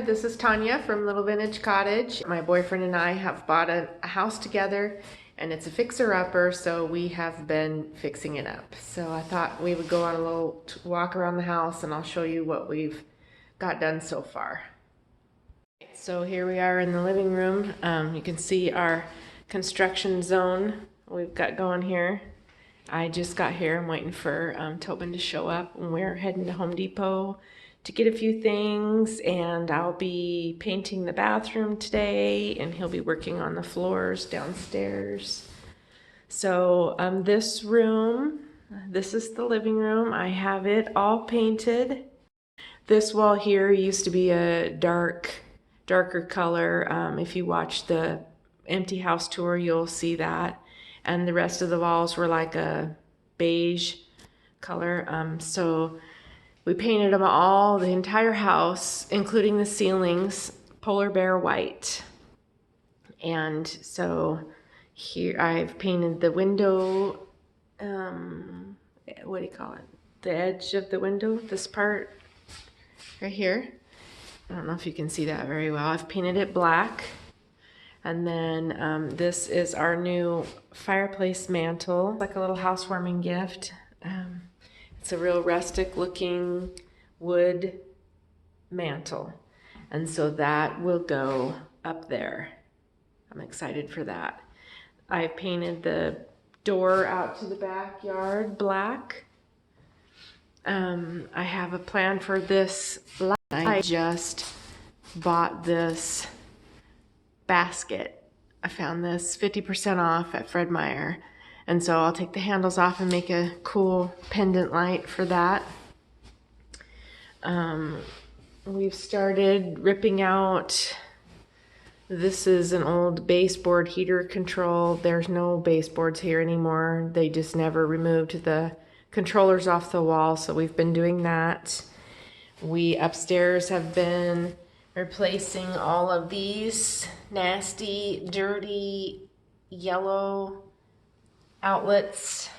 This is Tanya from Little Vintage Cottage. My boyfriend and I have bought a house together, and it's a fixer-upper, so we have been fixing it up. So I thought we would go on a little walk around the house, and I'll show you what we've got done so far. So here we are in the living room. You can see our construction zone we've got going here. I just got here. I'm waiting for Tobin to show up, and we're heading to Home Depot to get a few things, and I'll be painting the bathroom today, and he'll be working on the floors downstairs. So this room, this is the living room. I have it all painted. This wall here used to be a darker color. If you watch the empty house tour, you'll see that. And the rest of the walls were like a beige color. So we painted them all, the entire house, including the ceilings, polar bear white. And so here I've painted the window, what do you call it? The edge of the window, this part right here. I don't know if you can see that very well. I've painted it black. And then this is our new fireplace mantle, like a little housewarming gift. It's a real rustic looking wood mantle. And so that will go up there. I'm excited for that. I've painted the door out to the backyard black. I have a plan for this light. I just bought this basket. I found this 50% off at Fred Meyer. And so I'll take the handles off and make a cool pendant light for that. We've started ripping out, this is an old baseboard heater control. There's no baseboards here anymore. They just never removed the controllers off the wall, so we've been doing that. We upstairs have been replacing all of these nasty, dirty, yellow outlets.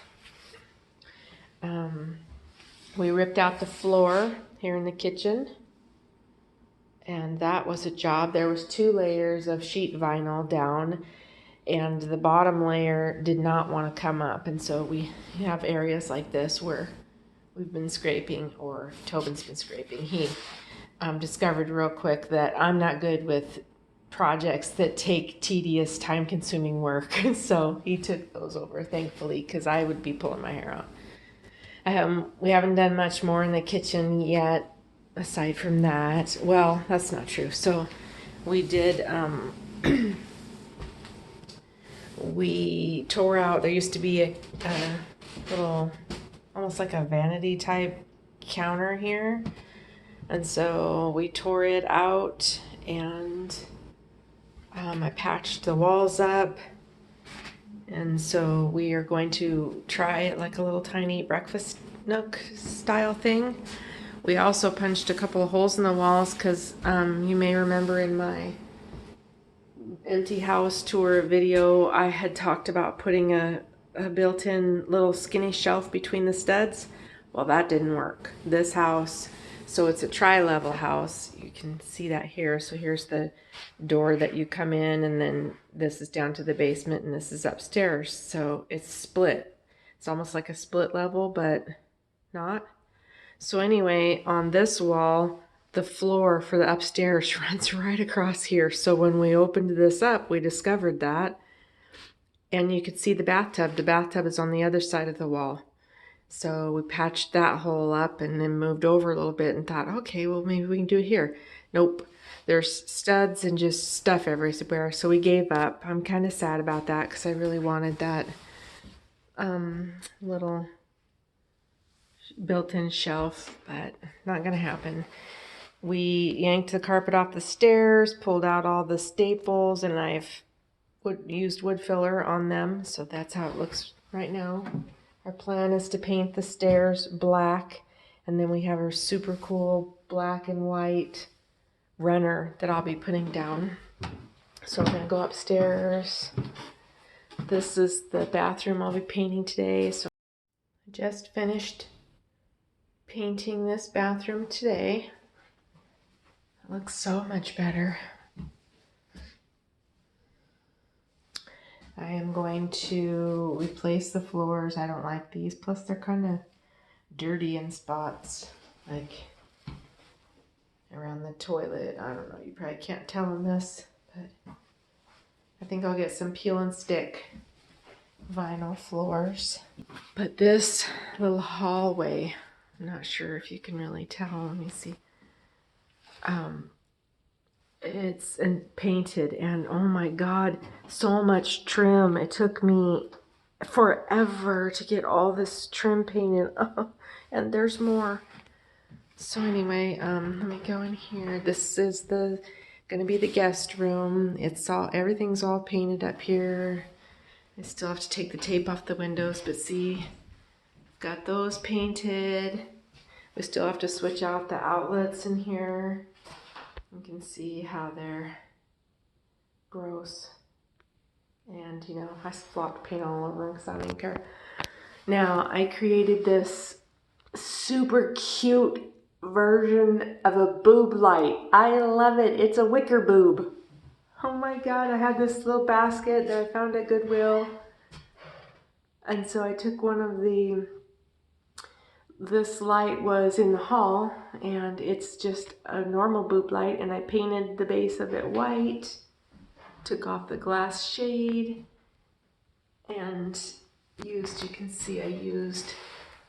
We ripped out the floor here in the kitchen, and that was a job. There was 2 layers of sheet vinyl down, and the bottom layer did not want to come up, and so we have areas like this where we've been scraping, or Tobin's been scraping. He discovered real quick that I'm not good with projects that take tedious, time-consuming work, so he took those over, thankfully, because I would be pulling my hair out. We haven't done much more in the kitchen yet, aside from that. Well, that's not true. So we did, we tore out, there used to be a little, almost like a vanity type counter here, and so we tore it out, and I patched the walls up, and so we are going to try it like a little tiny breakfast nook style thing. We also punched a couple of holes in the walls because you may remember in my empty house tour video I had talked about putting a built-in little skinny shelf between the studs. Well, that didn't work. This house, so it's a tri-level house. You can see that here. So here's the door that you come in, and then this is down to the basement, and this is upstairs. So it's split. It's almost like a split level, but not. So anyway, on this wall, the floor for the upstairs runs right across here. So when we opened this up, we discovered that. And you could see the bathtub. The bathtub is on the other side of the wall. So we patched that hole up and then moved over a little bit and thought, okay, well, maybe we can do it here. Nope. There's studs and just stuff everywhere. So we gave up. I'm kind of sad about that because I really wanted that little built-in shelf, but not going to happen. We yanked the carpet off the stairs, pulled out all the staples, and I've used wood filler on them. So that's how it looks right now. Our plan is to paint the stairs black, and then we have our super cool black and white runner that I'll be putting down. So I'm gonna go upstairs. This is the bathroom I'll be painting today. So I just finished painting this bathroom today. It looks so much better. I am going to replace the floors. I don't like these. Plus they're kind of dirty in spots, like around the toilet. I don't know, you probably can't tell in this, but I think I'll get some peel and stick vinyl floors. But this little hallway, I'm not sure if you can really tell. Let me see. It's painted, and oh my god, so much trim. It took me forever to get all this trim painted. And there's more. So anyway, let me go in here. This is gonna be the guest room. Everything's all painted up here. I still have to take the tape off the windows, but see, got those painted. We still have to switch out the outlets in here. You can see how they're gross. And, you know, I flopped paint all over them because I didn't care. Now, I created this super cute version of a boob light. I love it. It's a wicker boob. Oh my god, I had this little basket that I found at Goodwill. And so I took one of this light was in the hall, and it's just a normal boob light, and I painted the base of it white, took off the glass shade, and you can see I used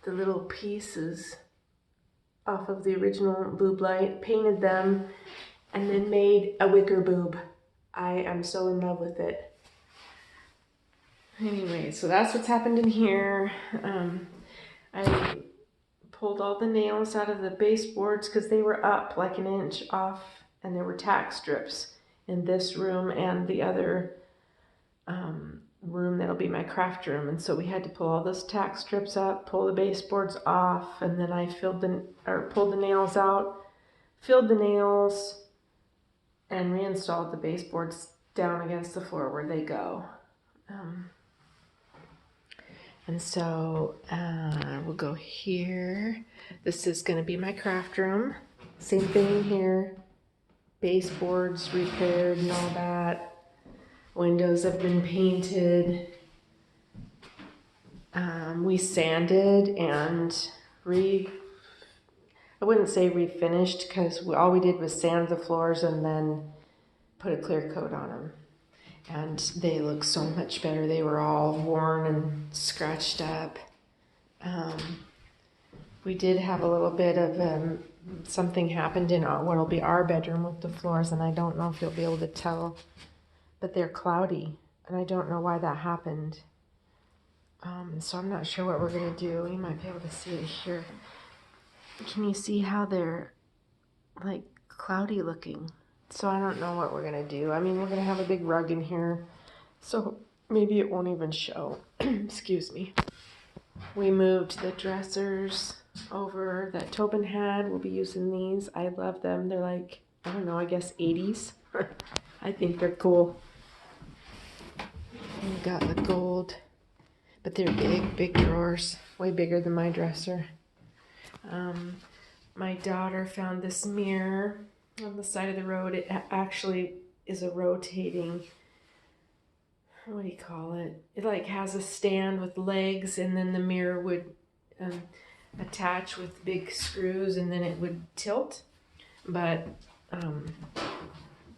the little pieces off of the original boob light, painted them, and then made a wicker boob. I am so in love with it. Anyway, so that's what's happened in here. I pulled all the nails out of the baseboards because they were up like an inch off, and there were tack strips in this room and the other room that'll be my craft room. And so we had to pull all those tack strips up, pull the baseboards off, and then I pulled the nails out, filled the nails, and reinstalled the baseboards down against the floor where they go. And so we'll go here. This is going to be my craft room. Same thing here. Baseboards repaired and all that. Windows have been painted. We sanded and I wouldn't say refinished, because all we did was sand the floors and then put a clear coat on them. And they look so much better. They were all worn and scratched up. We did have a little bit of something happened in what'll be our bedroom with the floors, and I don't know if you'll be able to tell, but they're cloudy, and I don't know why that happened. So I'm not sure what we're gonna do. You might be able to see it here. Can you see how they're like cloudy looking? So I don't know what we're gonna do. I mean, we're gonna have a big rug in here, so maybe it won't even show. Excuse me. We moved the dressers over that Tobin had. We'll be using these. I love them. They're like, I don't know, I guess 80s. I think they're cool. We got the gold, but they're big drawers, way bigger than my dresser. My daughter found this mirror on the side of the road. It actually is a rotating, what do you call it? It like has a stand with legs, and then the mirror would attach with big screws, and then it would tilt. But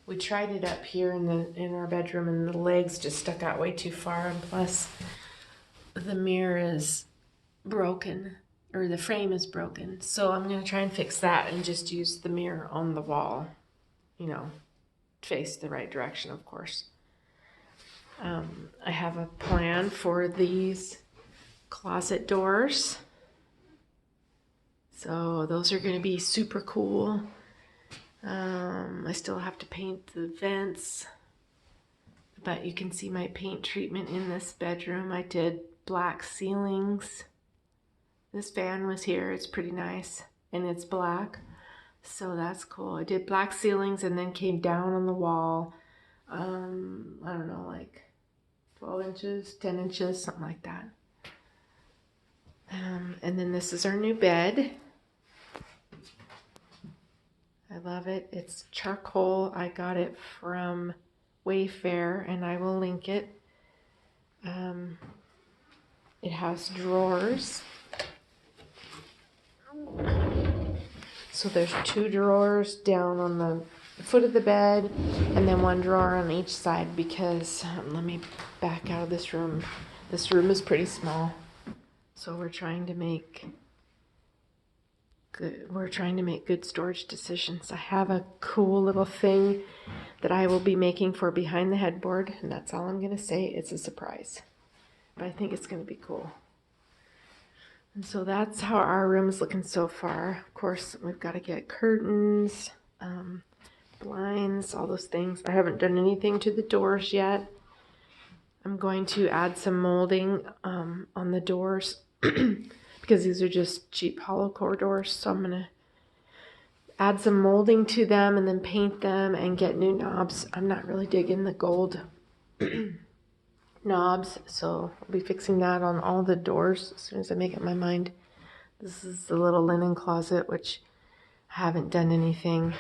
we tried it up here in our bedroom, and the legs just stuck out way too far, and plus the mirror is broken, or the frame is broken. So I'm going to try and fix that and just use the mirror on the wall, you know, face the right direction, of course. I have a plan for these closet doors. So those are going to be super cool. I still have to paint the vents, but you can see my paint treatment in this bedroom. I did black ceilings. This fan was here. It's pretty nice, and it's black. So that's cool. I did black ceilings and then came down on the wall. I don't know, like 12 inches, 10 inches, something like that. And then this is our new bed. I love it. It's charcoal. I got it from Wayfair and I will link it. It has drawers. So there's 2 drawers down on the foot of the bed and then 1 drawer on each side because let me back out of this room. This room is pretty small. So we're trying to make good storage decisions. I have a cool little thing that I will be making for behind the headboard, and that's all I'm going to say. It's a surprise. But I think it's going to be cool. And so that's how our room is looking so far. Of course, we've got to get curtains, blinds, all those things. I haven't done anything to the doors yet. I'm going to add some molding on the doors because these are just cheap hollow core doors. So I'm going to add some molding to them and then paint them and get new knobs. I'm not really digging the gold knobs, so I'll be fixing that on all the doors as soon as I make up my mind. This is the little linen closet, which I haven't done anything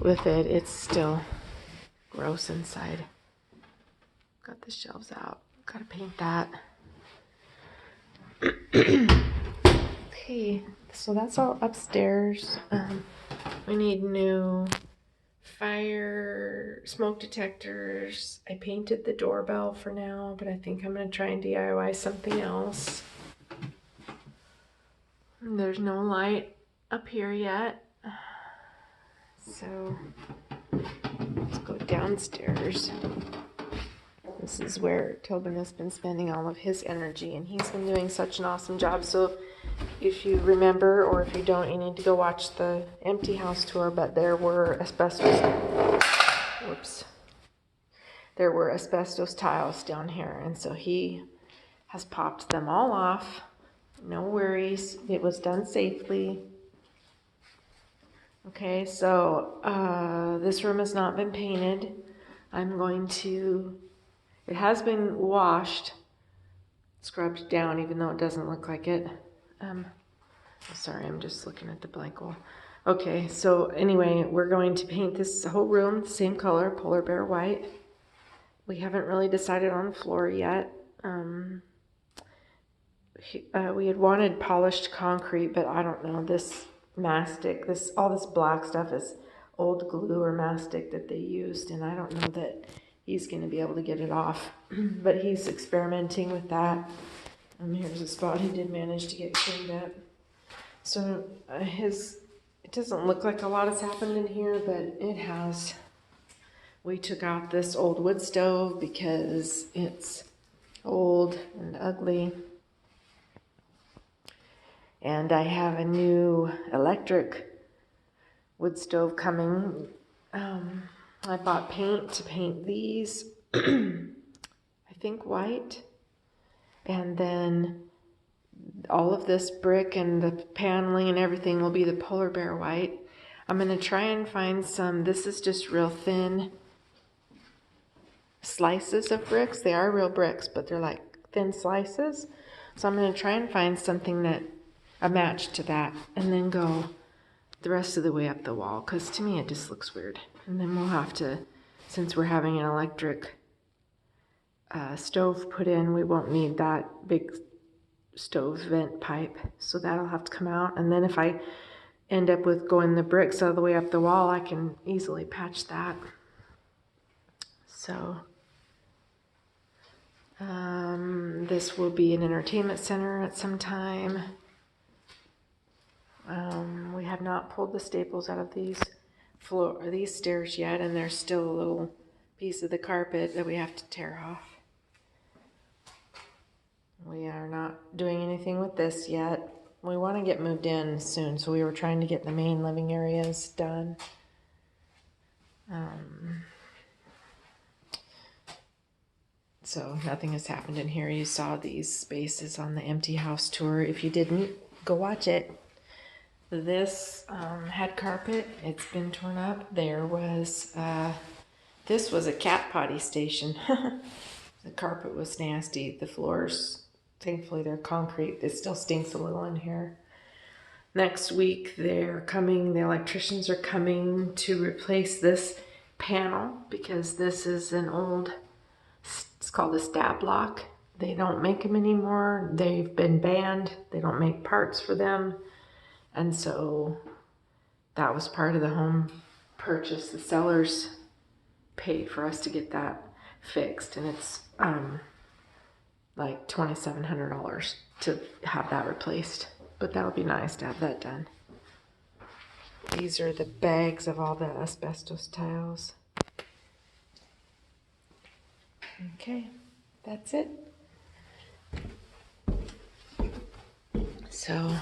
with it. It's still gross inside. Got the shelves out. Gotta paint that. Okay, so that's all upstairs. We need new fire smoke detectors. I painted the doorbell for now, but I think I'm going to try and DIY something else. There's no light up here yet. So let's go downstairs. This is where Tobin has been spending all of his energy, and he's been doing such an awesome job. So if you remember, or if you don't, you need to go watch the empty house tour, but there were asbestos tiles down here, and so he has popped them all off. No worries, it was done safely. Okay, so this room has not been painted. It has been washed, scrubbed down, even though it doesn't look like it. Sorry, I'm just looking at the blank wall. Okay, so anyway, we're going to paint this whole room the same color, polar bear white. We haven't really decided on the floor yet. We had wanted polished concrete, but I don't know, this mastic, all this black stuff is old glue or mastic that they used, and I don't know that he's going to be able to get it off. But he's experimenting with that. Here's a spot he did manage to get cleaned up. So it doesn't look like a lot has happened in here, but it has. We took out this old wood stove because it's old and ugly. And I have a new electric wood stove coming. I bought paint to paint these, I think white. And then all of this brick and the paneling and everything will be the polar bear white. I'm going to try and find some, this is just real thin slices of bricks. They are real bricks, but they're like thin slices. So I'm going to try and find something that a match to that and then go the rest of the way up the wall, because to me it just looks weird. And then we'll have to, since we're having an electric stove put in, we won't need that big stove vent pipe, so that'll have to come out. And then if I end up with going the bricks all the way up the wall, I can easily patch that. So this will be an entertainment center at some time. We have not pulled the staples out of these stairs yet, and there's still a little piece of the carpet that we have to tear off. We are not doing anything with this yet. We want to get moved in soon, so we were trying to get the main living areas done. So nothing has happened in here. You saw these spaces on the empty house tour. If you didn't, go watch it. This head carpet, it's been torn up. There was, this was a cat potty station. The carpet was nasty. The floors, thankfully they're concrete. It still stinks a little in here. Next week they're coming, the electricians are coming to replace this panel because this is an old, it's called a stab lock. They don't make them anymore. They've been banned. They don't make parts for them. And so that was part of the home purchase. The sellers paid for us to get that fixed, and it's like $2,700 to have that replaced. But that'll be nice to have that done. These are the bags of all the asbestos tiles. Okay, that's it. So,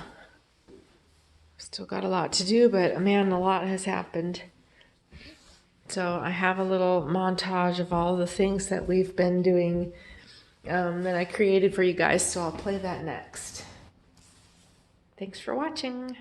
still got a lot to do, but man, a lot has happened. So I have a little montage of all the things that we've been doing that I created for you guys, so I'll play that next. Thanks for watching.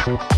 Thank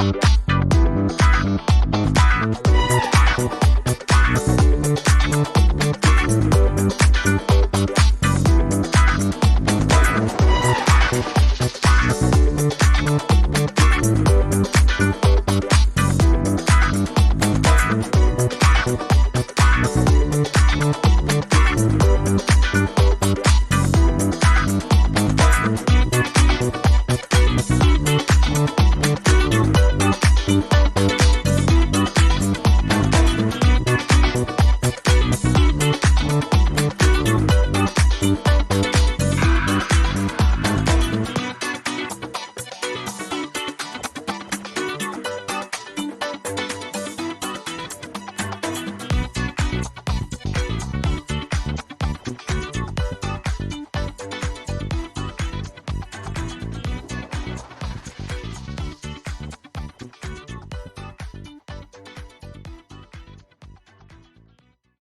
you.